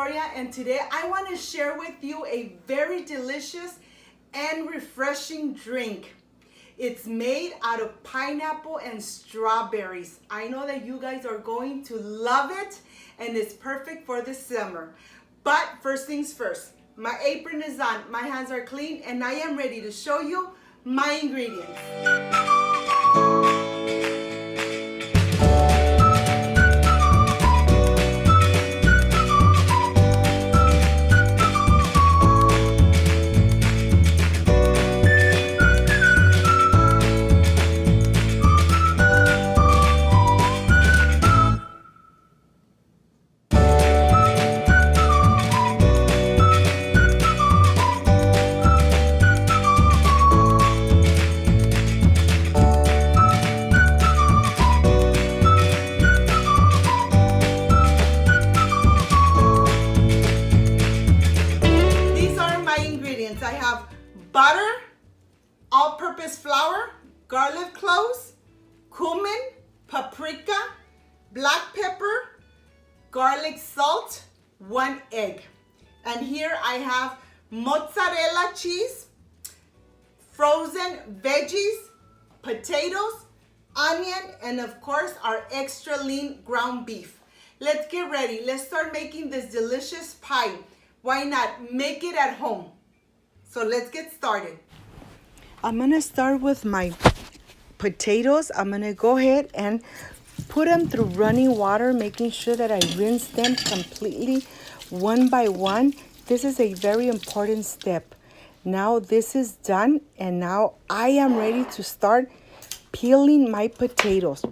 Gloria, and today I want to share with you a very delicious and refreshing drink. It's made out of pineapple and strawberries. I know that you guys are going to love it, and it's perfect for the summer. But first things first, my apron is on, my hands are clean, and I am ready to show you my ingredients. I have butter, all-purpose flour, garlic cloves, cumin, paprika, black pepper, garlic salt, 1 egg. And here I have mozzarella cheese, frozen veggies, potatoes, onion, and of course our extra lean ground beef. Let's get ready. Let's start making this delicious pie. Why not make it at home? So let's get started. I'm gonna start with my potatoes. I'm gonna go ahead and put them through running water, making sure that I rinse them completely one by one. This is a very important step. Now this is done, and now I am ready to start peeling my potatoes.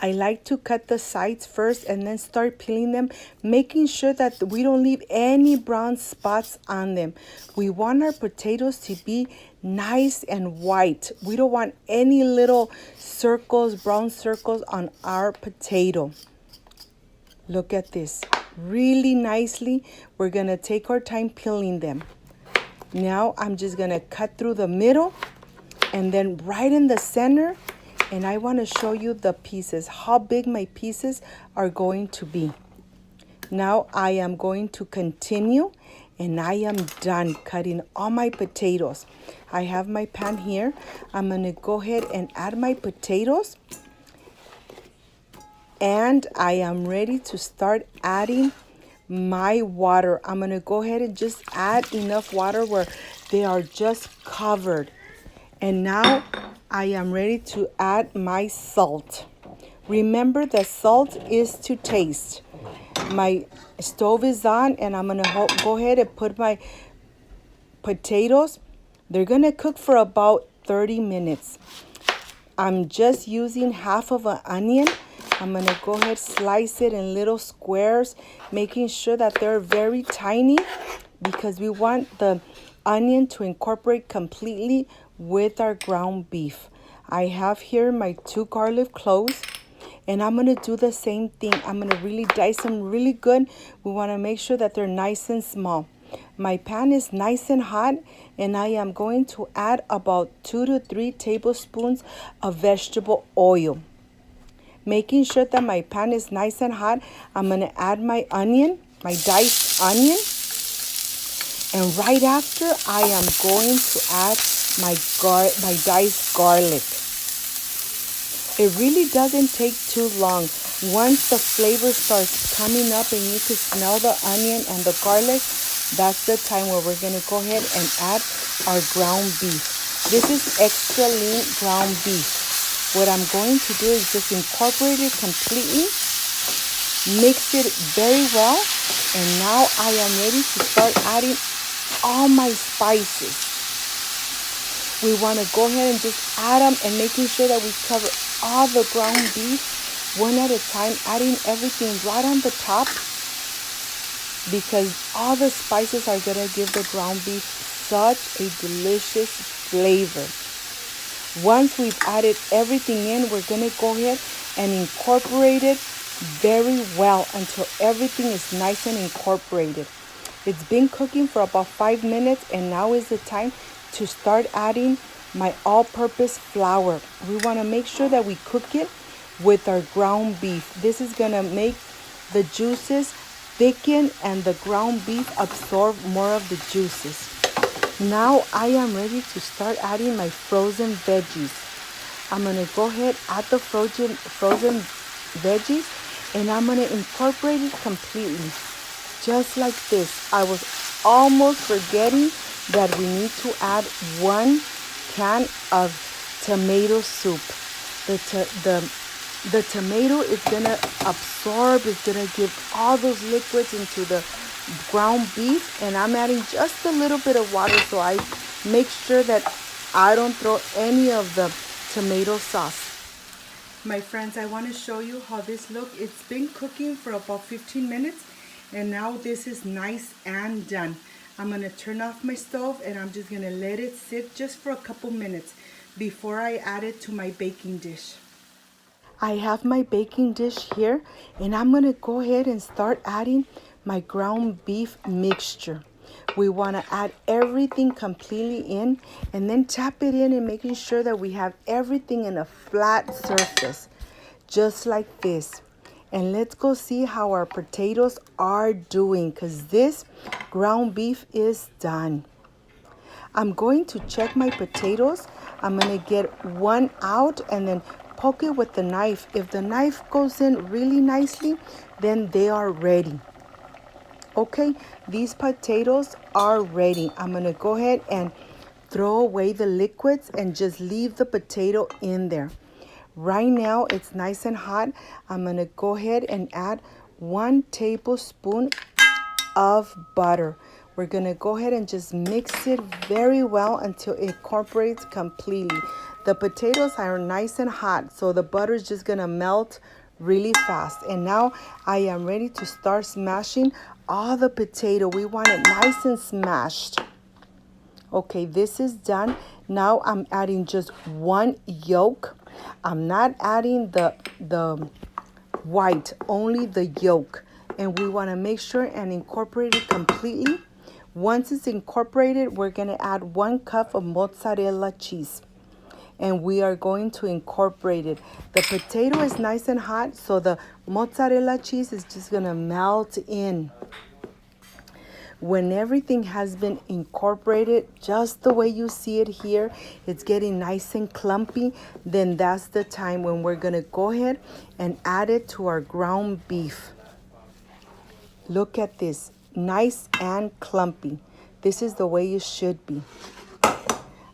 I like to cut the sides first and then start peeling them, making sure that we don't leave any brown spots on them. We want our potatoes to be nice and white. We don't want any little circles, brown circles on our potato. Look at this. Really nicely, we're gonna take our time peeling them. Now I'm just gonna cut through the middle and then right in the center. And I want to show you the pieces, how big my pieces are going to be. Now I am going to continue, and I am done cutting all my potatoes. I have my pan here. I'm going to go ahead and add my potatoes. And I am ready to start adding my water. I'm going to go ahead and just add enough water where they are just covered. And now I am ready to add my salt. Remember, the salt is to taste. My stove is on, and I'm gonna go ahead and put my potatoes. They're gonna cook for about 30 minutes. I'm just using half of an onion. I'm gonna go ahead, slice it in little squares, making sure that they're very tiny because we want the onion to incorporate completely with our ground beef. I have here my 2 garlic cloves, and I'm going to do the same thing. I'm going to really dice them really good. We want to make sure that they're nice and small. My pan is nice and hot, and I am going to add about 2 to 3 tablespoons of vegetable oil. Making sure that my pan is nice and hot, I'm going to add my onion, my diced onion. And right after, I am going to add my diced garlic. It really doesn't take too long. Once the flavor starts coming up and you can smell the onion and the garlic, that's the time where we're going to go ahead and add our ground beef. This is extra lean ground beef. What I'm going to do is just incorporate it completely, mix it very well, and now I am ready to start adding all my spices. We want to go ahead and just add them and making sure that we cover all the ground beef one at a time, adding everything right on the top because all the spices are going to give the ground beef such a delicious flavor. Once we've added everything in, we're going to go ahead and incorporate it very well until everything is nice and incorporated. It's been cooking for about 5 minutes, and now is the time to start adding my all-purpose flour. We want to make sure that we cook it with our ground beef. This is going to make the juices thicken and the ground beef absorb more of the juices. Now I am ready to start adding my frozen veggies. I'm gonna go ahead, add the frozen veggies, and I'm gonna incorporate it completely. Just like this. I was almost forgetting that we need to add 1 can of tomato soup. The tomato is gonna absorb, it's gonna give all those liquids into the ground beef, and I'm adding just a little bit of water so I make sure that I don't throw any of the tomato sauce. My friends, I want to show you how this looks. It's been cooking for about 15 minutes, and now this is nice and done. I'm going to turn off my stove, and I'm just going to let it sit just for a couple minutes before I add it to my baking dish. I have my baking dish here, and I'm going to go ahead and start adding my ground beef mixture. We want to add everything completely in, and then tap it in and making sure that we have everything in a flat surface, just like this. And let's go see how our potatoes are doing, because this ground beef is done. I'm going to check my potatoes. I'm going to get one out and then poke it with the knife. If the knife goes in really nicely, then they are ready. Okay, these potatoes are ready. I'm going to go ahead and throw away the liquids and just leave the potato in there. Right now, it's nice and hot. I'm going to go ahead and add 1 tablespoon of butter. We're going to go ahead and just mix it very well until it incorporates completely. The potatoes are nice and hot, so the butter is just going to melt really fast. And now I am ready to start smashing all the potato. We want it nice and smashed. Okay, this is done. Now I'm adding just 1 yolk. I'm not adding the white, only the yolk. And we want to make sure and incorporate it completely. Once it's incorporated, we're going to add 1 cup of mozzarella cheese. And we are going to incorporate it. The potato is nice and hot, so the mozzarella cheese is just going to melt in. When everything has been incorporated just the way you see it here, it's getting nice and clumpy, then that's the time when we're going to go ahead and add it to our ground beef. Look at this, nice and clumpy. This is the way it should be.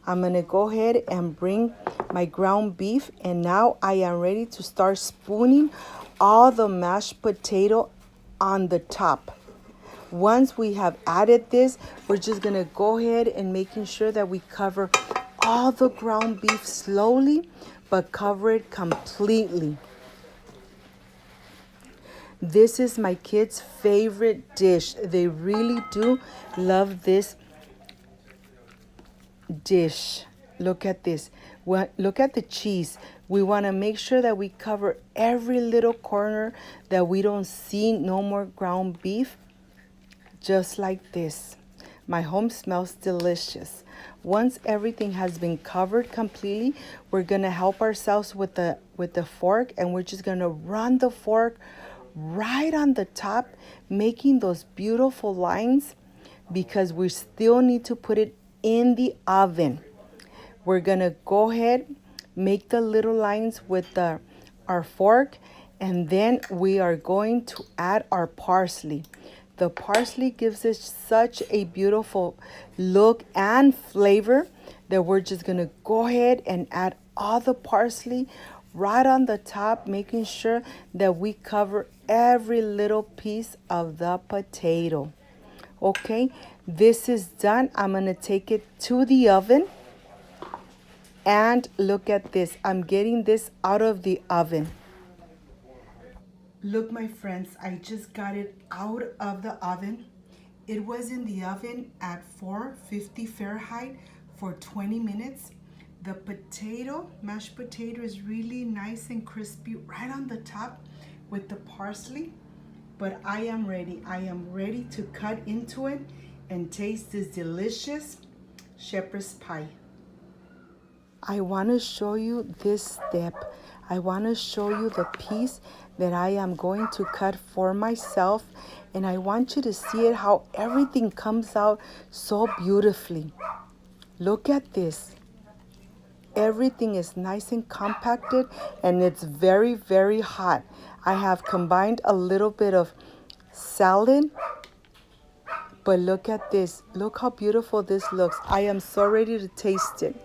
I'm going to go ahead and bring my ground beef, and now I am ready to start spooning all the mashed potato on the top. Once we have added this, we're just going to go ahead and making sure that we cover all the ground beef slowly, but cover it completely. This is my kids' favorite dish. They really do love this dish. Look at this. Look at the cheese. We want to make sure that we cover every little corner, that we don't see no more ground beef. Just like this. My home smells delicious. Once everything has been covered completely, we're going to help ourselves with the fork, and we're just going to run the fork right on the top, making those beautiful lines, because we still need to put it in the oven. We're going to go ahead, make the little lines with our fork, and then we are going to add our parsley. The parsley gives us such a beautiful look and flavor that we're just going to go ahead and add all the parsley right on the top, making sure that we cover every little piece of the potato. Okay, this is done. I'm going to take it to the oven. And look at this. I'm getting this out of the oven. Look, my friends, I just got it out of the oven. It was in the oven at 450 Fahrenheit for 20 minutes. The potato, mashed potato, is really nice and crispy right on the top with the parsley. But I am ready. I am ready to cut into it and taste this delicious shepherd's pie. I want to show you this step. I want to show you the piece that I am going to cut for myself. And I want you to see it, how everything comes out so beautifully. Look at this. Everything is nice and compacted, and it's very, very hot. I have combined a little bit of salad, but look at this. Look how beautiful this looks. I am so ready to taste it.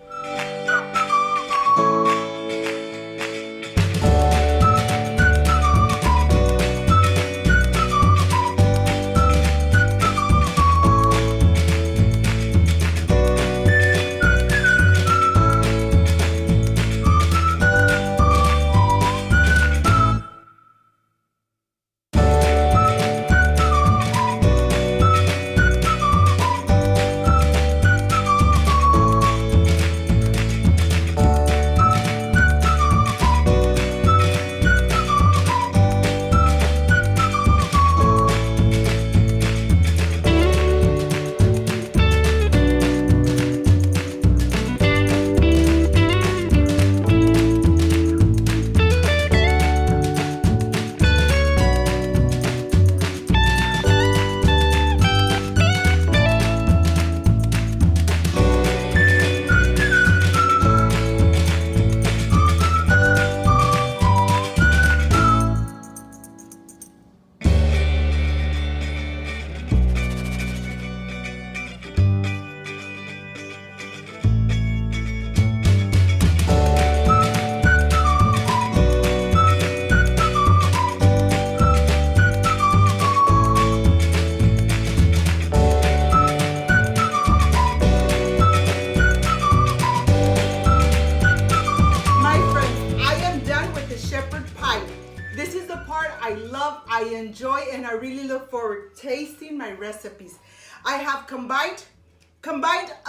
This is the part I love, I enjoy, and I really look forward to tasting my recipes. I have combined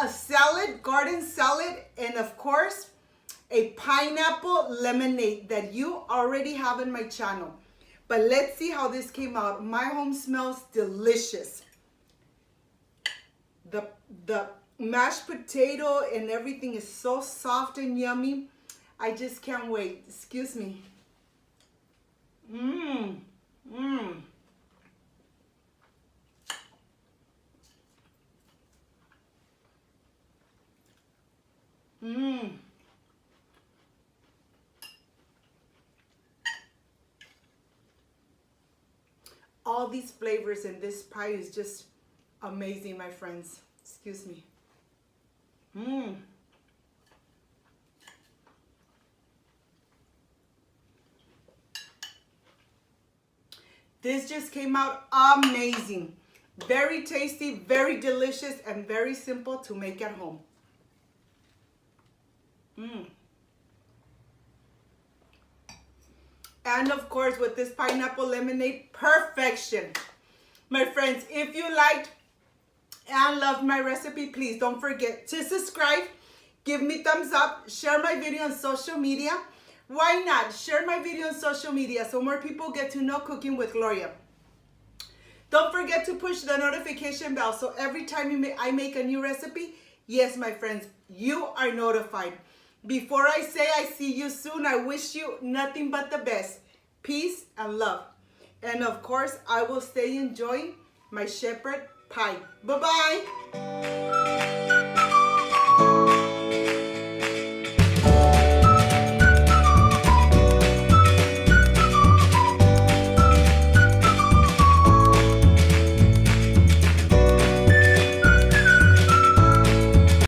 a salad, garden salad, and of course, a pineapple lemonade that you already have in my channel. But let's see how this came out. My home smells delicious. The mashed potato and everything is so soft and yummy. I just can't wait. Excuse me. Mmm. Mmm. Mmm. All these flavors in this pie is just amazing, my friends. Excuse me. Mmm. This just came out amazing. Very tasty, very delicious, and very simple to make at home. Mmm. And of course, with this pineapple lemonade, perfection. My friends, if you liked and loved my recipe, please don't forget to subscribe, give me thumbs up, share my video on social media. Why not? Share my video on social media so more people get to know Cooking with Gloria. Don't forget to push the notification bell so every time I make a new recipe, yes, my friends, you are notified. Before I say I see you soon, I wish you nothing but the best. Peace and love. And of course, I will stay enjoying my shepherd pie. Bye-bye.